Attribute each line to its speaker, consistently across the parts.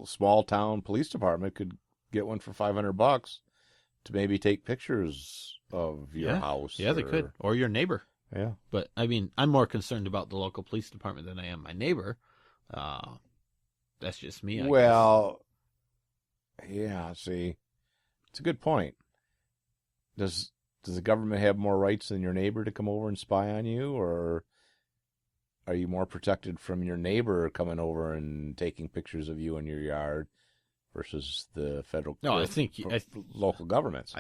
Speaker 1: small town police department could get one for $500 to maybe take pictures of your house.
Speaker 2: Yeah, they could. Or your neighbor.
Speaker 1: Yeah.
Speaker 2: But, I mean, I'm more concerned about the local police department than I am my neighbor. That's just me, I guess.
Speaker 1: Yeah, see, it's a good point. Does the government have more rights than your neighbor to come over and spy on you, or are you more protected from your neighbor coming over and taking pictures of you in your yard versus the federal local governments?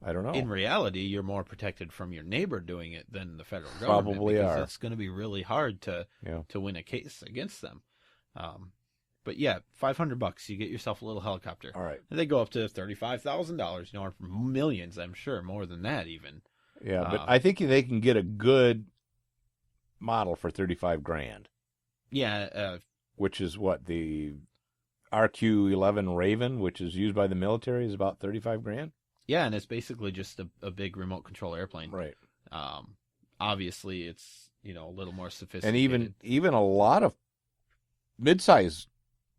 Speaker 1: I don't know.
Speaker 2: In reality, you're more protected from your neighbor doing it than the federal government.
Speaker 1: Probably
Speaker 2: because
Speaker 1: are.
Speaker 2: It's going to be really hard to win a case against them. But yeah, $500, you get yourself a little helicopter.
Speaker 1: All right.
Speaker 2: And they go up to $35,000, or millions, I'm sure, more than that even.
Speaker 1: Yeah, but I think they can get a good model for $35,000.
Speaker 2: Yeah.
Speaker 1: Which is what, the RQ-11 Raven, which is used by the military, is about $35,000?
Speaker 2: Yeah, and it's basically just a big remote control airplane.
Speaker 1: Right.
Speaker 2: Obviously, it's a little more sophisticated.
Speaker 1: And even a lot of mid-sized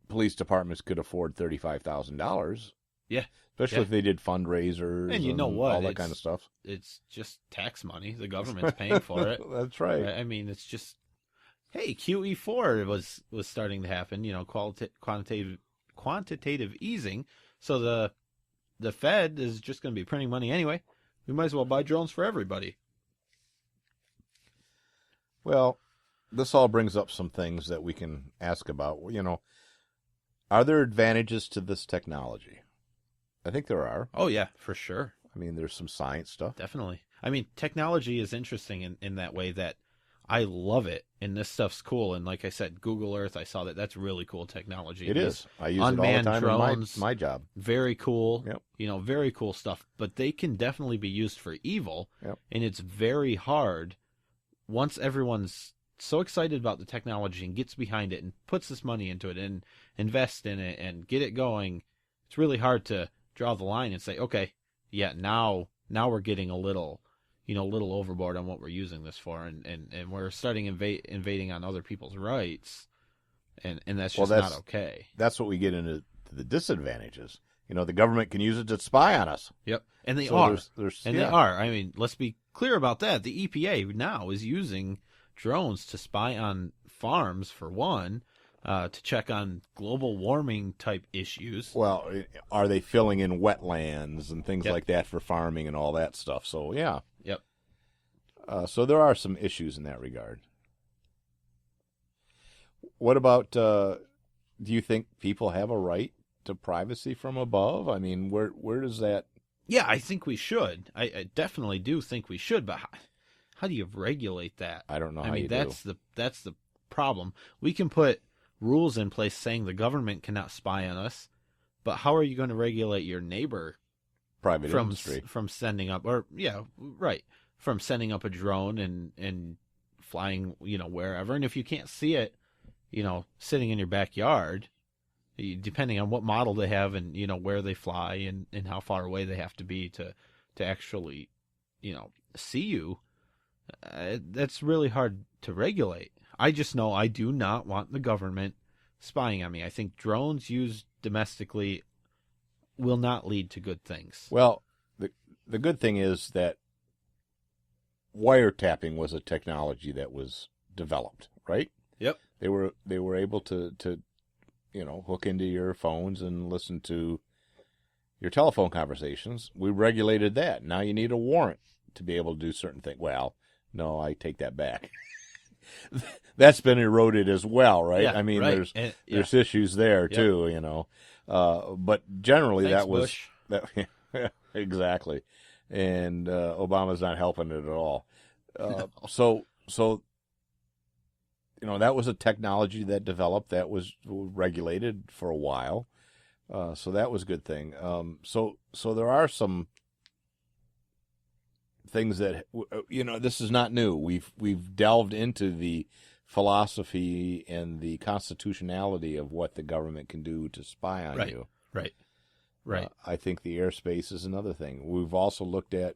Speaker 1: police departments could afford $35,000.
Speaker 2: Yeah.
Speaker 1: Especially if they did fundraisers
Speaker 2: and all
Speaker 1: that kind of stuff.
Speaker 2: It's just tax money. The government's paying for it.
Speaker 1: That's right.
Speaker 2: I mean, it's just, hey, QE4 was starting to happen, quantitative easing. So the Fed is just going to be printing money anyway. We might as well buy drones for everybody.
Speaker 1: Well, this all brings up some things that we can ask about. Are there advantages to this technology? I think there are.
Speaker 2: Oh, yeah, for sure.
Speaker 1: I mean, there's some science stuff.
Speaker 2: Definitely. I mean, technology is interesting in that way that I love it, and this stuff's cool. And like I said, Google Earth, I saw that's really cool technology.
Speaker 1: It is. I use it all the time drones, in my job.
Speaker 2: Very cool.
Speaker 1: Yep.
Speaker 2: Very cool stuff. But they can definitely be used for evil.
Speaker 1: Yep. And
Speaker 2: it's very hard once everyone's so excited about the technology and gets behind it and puts this money into it and invest in it and get it going. It's really hard to draw the line and say, okay, yeah, now we're getting a little overboard on what we're using this for, and we're starting invading on other people's rights, and that's just not okay.
Speaker 1: That's what we get into the disadvantages. The government can use it to spy on us.
Speaker 2: Yep, and they are.
Speaker 1: They
Speaker 2: are. I mean, let's be clear about that. The EPA now is using drones to spy on farms, for one, to check on global warming type issues.
Speaker 1: Well, are they filling in wetlands and things like that for farming and all that stuff? So, yeah.
Speaker 2: Yep.
Speaker 1: So there are some issues in that regard. What about, do you think people have a right to privacy from above? I mean, where does that...
Speaker 2: Yeah, I think we should. I definitely do think we should, but how do you regulate that?
Speaker 1: I don't know how
Speaker 2: you
Speaker 1: do.
Speaker 2: That's the problem. We can put rules in place saying the government cannot spy on us, but how are you going to regulate your neighbor
Speaker 1: industry
Speaker 2: from sending up from sending up a drone and flying wherever? And if you can't see it sitting in your backyard, depending on what model they have and where they fly and how far away they have to be to actually see you, that's really hard to regulate. I just know I do not want the government spying on me. I think drones used domestically will not lead to good things.
Speaker 1: Well, the good thing is that wiretapping was a technology that was developed, right?
Speaker 2: Yep.
Speaker 1: They were able to hook into your phones and listen to your telephone conversations. We regulated that. Now you need a warrant to be able to do certain things. Well, no, I take that back. That's been eroded as well, right?
Speaker 2: Yeah,
Speaker 1: I mean,
Speaker 2: right.
Speaker 1: there's issues there too, But generally,
Speaker 2: Thanks,
Speaker 1: that was
Speaker 2: Bush.
Speaker 1: Exactly, and Obama's not helping it at all.
Speaker 2: No.
Speaker 1: So that was a technology that developed that was regulated for a while. So that was a good thing. So there are some things that this is not new. We've delved into the philosophy and the constitutionality of what the government can do to spy on you.
Speaker 2: Right.
Speaker 1: I think the airspace is another thing. We've also looked at,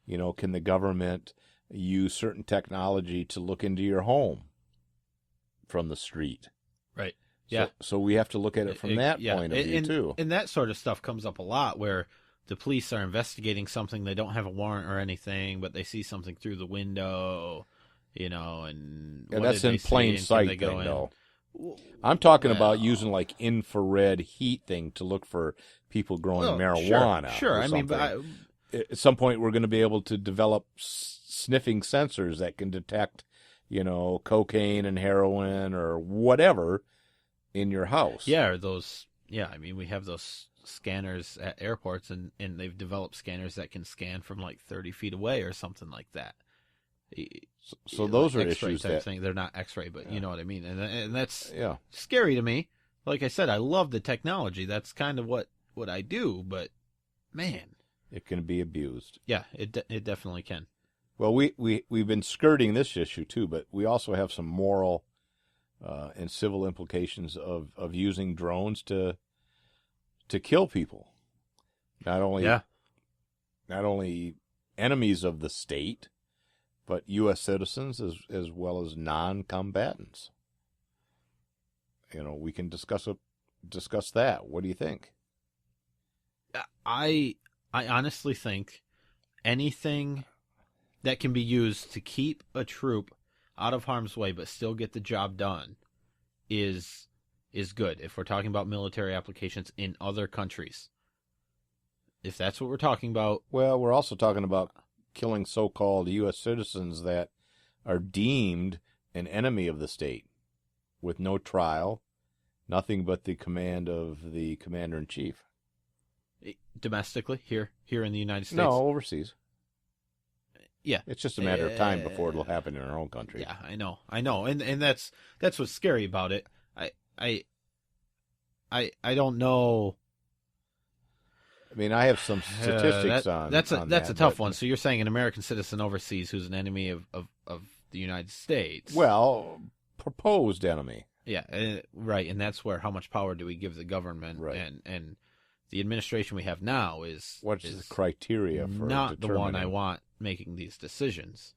Speaker 1: can the government use certain technology to look into your home from the street?
Speaker 2: Right. Yeah.
Speaker 1: So we have to look at it from that point of view, too.
Speaker 2: And that sort of stuff comes up a lot where the police are investigating something. They don't have a warrant or anything, but they see something through the window, and
Speaker 1: that's in plain sight thing, though. I'm talking about using like infrared heat thing to look for people growing marijuana.
Speaker 2: Sure. I mean,
Speaker 1: but at some point we're going to be able to develop sniffing sensors that can detect, cocaine and heroin or whatever in your house.
Speaker 2: Yeah, or those. Yeah, I mean, we have those scanners at airports, and they've developed scanners that can scan from like 30 feet away or something like that.
Speaker 1: So those are
Speaker 2: X-ray
Speaker 1: issues
Speaker 2: type thing. They're not X-ray, but you know what I mean. And that's
Speaker 1: yeah,
Speaker 2: scary to me. Like I said, I love the technology. That's kind of what I do. But man,
Speaker 1: it can be abused.
Speaker 2: Yeah, it definitely can.
Speaker 1: Well, we've been skirting this issue too, but we also have some moral and civil implications of using drones to kill people. Not only enemies of the state, but U.S. citizens as well as non-combatants. We can discuss that. What do you think?
Speaker 2: I honestly think anything that can be used to keep a troop out of harm's way but still get the job done is good. If we're talking about military applications in other countries, if that's what we're talking about.
Speaker 1: Well, we're also talking about killing so-called U.S. citizens that are deemed an enemy of the state with no trial, nothing but the command of the commander-in-chief.
Speaker 2: Domestically, here in the United States?
Speaker 1: No, overseas.
Speaker 2: Yeah.
Speaker 1: It's just a matter of time before it'll happen in our own country.
Speaker 2: Yeah, I know. And that's what's scary about it. I don't know.
Speaker 1: I mean, I have some statistics on
Speaker 2: that's
Speaker 1: that,
Speaker 2: a tough one. So you're saying an American citizen overseas who's an enemy of the United States?
Speaker 1: Well, proposed enemy.
Speaker 2: Yeah, right. And that's where how much power do we give the government?
Speaker 1: Right.
Speaker 2: And the administration we have now is
Speaker 1: what's the criteria for
Speaker 2: not the one I want making these decisions.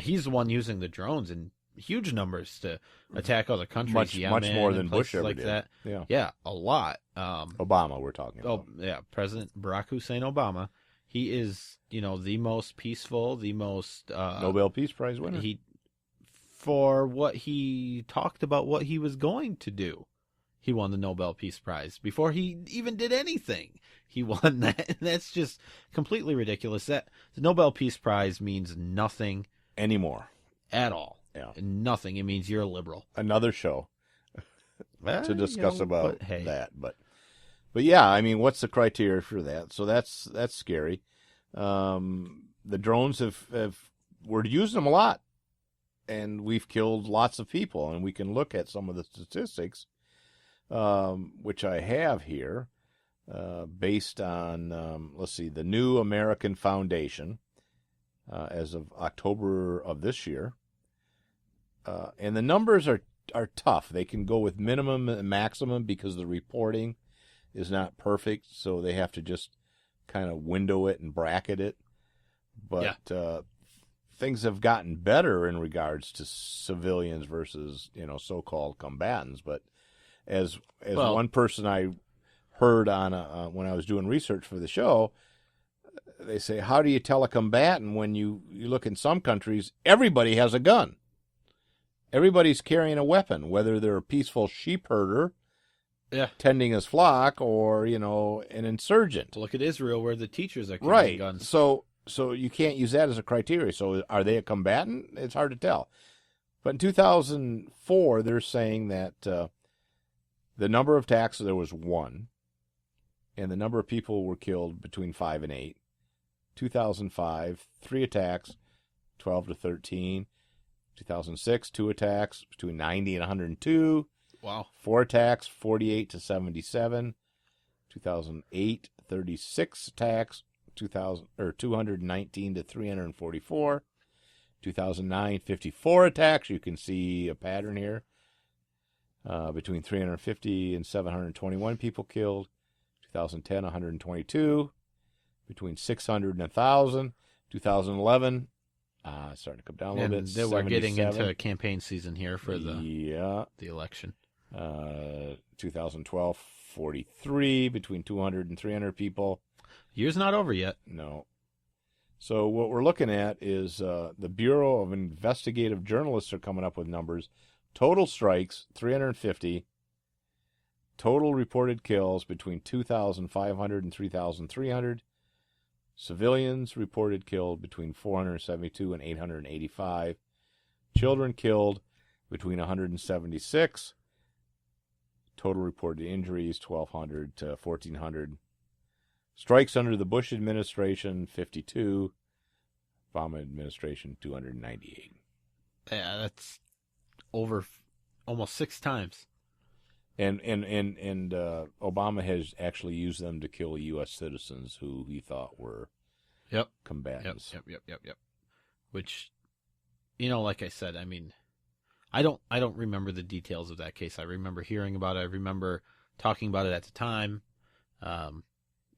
Speaker 2: He's the one using the drones in huge numbers to attack other countries.
Speaker 1: Much more than Bush ever
Speaker 2: like
Speaker 1: did.
Speaker 2: That. Yeah, a lot.
Speaker 1: Obama, we're talking about.
Speaker 2: Oh, yeah, President Barack Hussein Obama. He is, the most peaceful, the most
Speaker 1: Nobel Peace Prize winner.
Speaker 2: For what he talked about, what he was going to do, he won the Nobel Peace Prize before he even did anything. He won that, and that's just completely ridiculous. That the Nobel Peace Prize means nothing
Speaker 1: anymore
Speaker 2: at all.
Speaker 1: Yeah,
Speaker 2: nothing. It means you're a liberal.
Speaker 1: Another show to discuss about that, but yeah, I mean, what's the criteria for that? So that's scary. The drones we're using them a lot, and we've killed lots of people, and we can look at some of the statistics, which I have here, based on let's see, the New American Foundation, as of October of this year. And the numbers are tough. They can go with minimum and maximum because the reporting is not perfect, so they have to just kind of window it and bracket it. But things have gotten better in regards to civilians versus so-called combatants. But as one person I heard on when I was doing research for the show, they say, how do you tell a combatant when you look in some countries, everybody has a gun. Everybody's carrying a weapon, whether they're a peaceful sheep herder tending his flock or, an insurgent.
Speaker 2: Look at Israel where the teachers are carrying guns.
Speaker 1: So you can't use that as a criteria. So are they a combatant? It's hard to tell. But in 2004, they're saying that the number of attacks, there was 1, and the number of people were killed between 5 and 8. 2005, 3 attacks, 12 to 13. 2006, 2 attacks, between 90 and 102.
Speaker 2: Wow.
Speaker 1: 4 attacks, 48 to 77. 2008, 36 attacks, 219 to 344. 2009, 54 attacks. You can see a pattern here. Between 350 and 721 people killed. 2010, 122. Between 600 and 1,000. 2011, starting to come down a little bit.
Speaker 2: We're getting into campaign season here for the election.
Speaker 1: 2012, 43, between 200 and 300 people.
Speaker 2: Year's not over yet.
Speaker 1: No. So what we're looking at is the Bureau of Investigative Journalists are coming up with numbers. Total strikes, 350. Total reported kills between 2,500 and 3,300. Civilians reported killed between 472 and 885. Children killed between 176. Total reported injuries, 1,200 to 1,400. Strikes under the Bush administration, 52. Obama administration, 298.
Speaker 2: Yeah, that's over almost 6 times.
Speaker 1: And Obama has actually used them to kill U.S. citizens who he thought were combatants.
Speaker 2: Yep. Which, like I said, I mean, I don't remember the details of that case. I remember hearing about it. I remember talking about it at the time.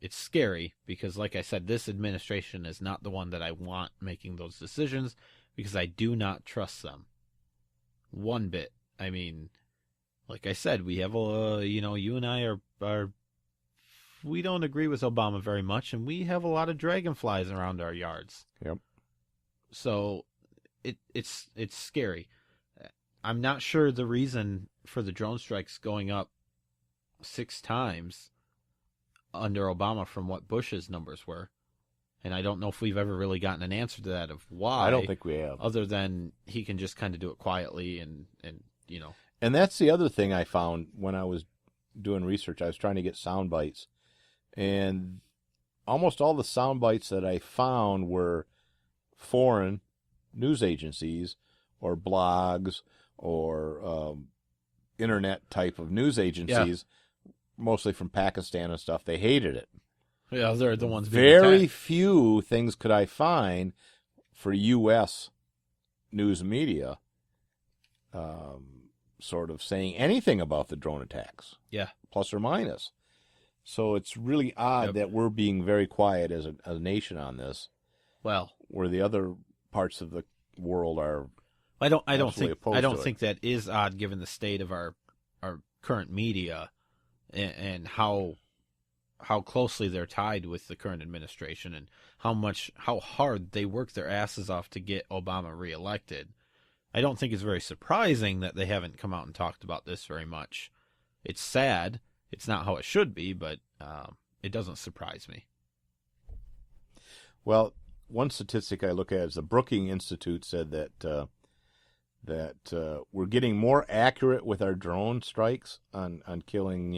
Speaker 2: It's scary because, like I said, this administration is not the one that I want making those decisions because I do not trust them one bit. I mean, like I said, we have you and I are we don't agree with Obama very much, and we have a lot of dragonflies around our yards.
Speaker 1: Yep.
Speaker 2: So it's scary. I'm not sure the reason for the drone strikes going up 6 times under Obama from what Bush's numbers were. And I don't know if we've ever really gotten an answer to that of why.
Speaker 1: I don't think we have.
Speaker 2: Other than he can just kind of do it quietly and.
Speaker 1: And that's the other thing I found when I was doing research. I was trying to get sound bites. And almost all the sound bites that I found were foreign news agencies or blogs or internet type of news agencies, mostly from Pakistan and stuff. They hated it.
Speaker 2: Yeah, they're the ones being
Speaker 1: Very
Speaker 2: attacked.
Speaker 1: few things could I find for U.S. news media sort of saying anything about the drone attacks.
Speaker 2: Yeah.
Speaker 1: Plus or minus. So it's really odd that we're being very quiet as a nation on this.
Speaker 2: Well,
Speaker 1: where the other parts of the world are.
Speaker 2: I don't think
Speaker 1: it.
Speaker 2: that is odd given the state of our current media and how closely they're tied with the current administration and how hard they work their asses off to get Obama reelected. I don't think it's very surprising that they haven't come out and talked about this very much. It's sad. It's not how it should be, but it doesn't surprise me.
Speaker 1: Well, one statistic I look at is the Brookings Institute said that we're getting more accurate with our drone strikes on killing,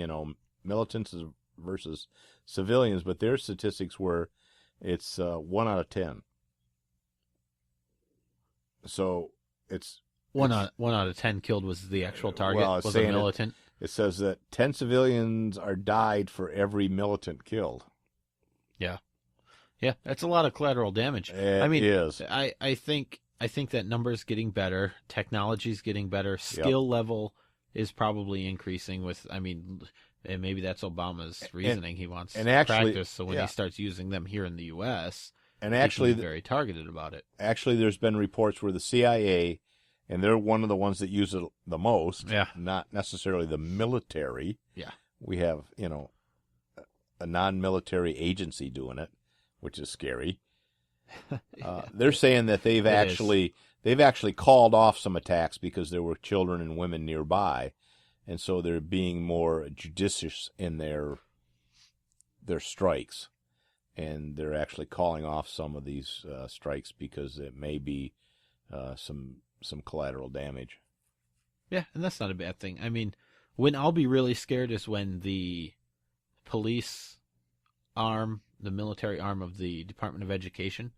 Speaker 1: militants versus civilians, but their statistics were it's 1 out of 10. So it's
Speaker 2: one out of 10 killed was the actual target.
Speaker 1: Well,
Speaker 2: was a militant.
Speaker 1: It says that 10 civilians are died for every militant killed.
Speaker 2: Yeah, that's a lot of collateral damage.
Speaker 1: It is.
Speaker 2: I think that number is getting better. Technology's getting better. Skill level is probably increasing with. I mean, and maybe that's Obama's reasoning. He wants practice, so when he starts using them here in the U.S.,
Speaker 1: and actually,
Speaker 2: he can be very targeted about it.
Speaker 1: Actually, there's been reports where the CIA, and they're one of the ones that use it the most.
Speaker 2: Yeah.
Speaker 1: Not necessarily the military.
Speaker 2: Yeah.
Speaker 1: We have a non-military agency doing it, which is scary. They're saying that they've actually called off some attacks because there were children and women nearby, and so they're being more judicious in their strikes, and they're actually calling off some of these strikes because it may be some collateral damage.
Speaker 2: Yeah, and that's not a bad thing. I mean, when I'll be really scared is when the police arm, the military arm of the Department of Education,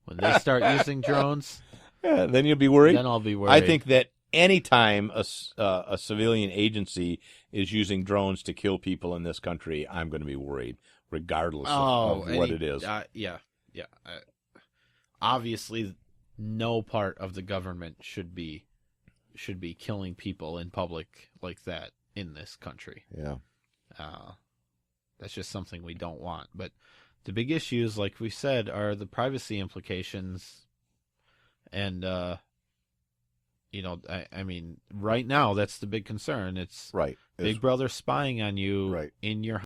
Speaker 2: when they start using drones.
Speaker 1: Yeah, then you'll be worried.
Speaker 2: Then I'll be worried.
Speaker 1: I think that any time a civilian agency is using drones to kill people in this country, I'm going to be worried, regardless of what it is.
Speaker 2: Yeah. Obviously, no part of the government should be killing people in public like that in this country.
Speaker 1: Yeah.
Speaker 2: That's just something we don't want. But the big issues, like we said, are the privacy implications and I mean, right now that's the big concern. It's
Speaker 1: Right.
Speaker 2: Big Brother spying on you
Speaker 1: Right.
Speaker 2: in your